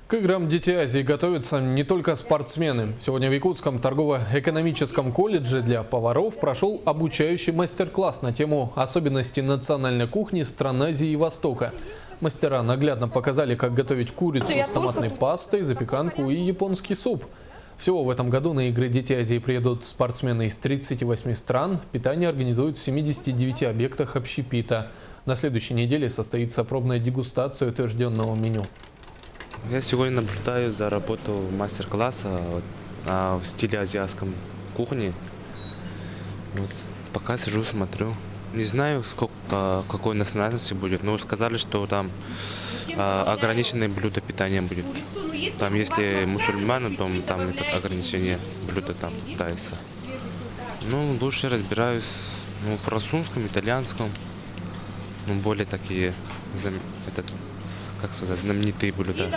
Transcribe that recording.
К играм Детей Азии готовятся не только спортсмены. Сегодня в Якутском торгово-экономическом колледже для поваров прошел обучающий мастер-класс на тему особенностей национальной кухни стран Азии и Востока. Мастера наглядно показали, как готовить курицу с томатной пастой, запеканку и японский суп. Всего в этом году на игры Детей Азии приедут спортсмены из 38 стран. Питание организуют в 79 объектах общепита. На следующей неделе состоится пробная дегустация утвержденного меню. Я сегодня наблюдаю за работой мастер-класса в стиле азиатской кухни. Вот, пока сижу, смотрю. Не знаю, какой национальности будет, но сказали, что там ограниченное блюдо питания будет. Там, если мусульмане, то там это ограничение блюда там питается. Ну, лучше разбираюсь в французском, итальянском, более такие, как сказать, знаменитые блюда.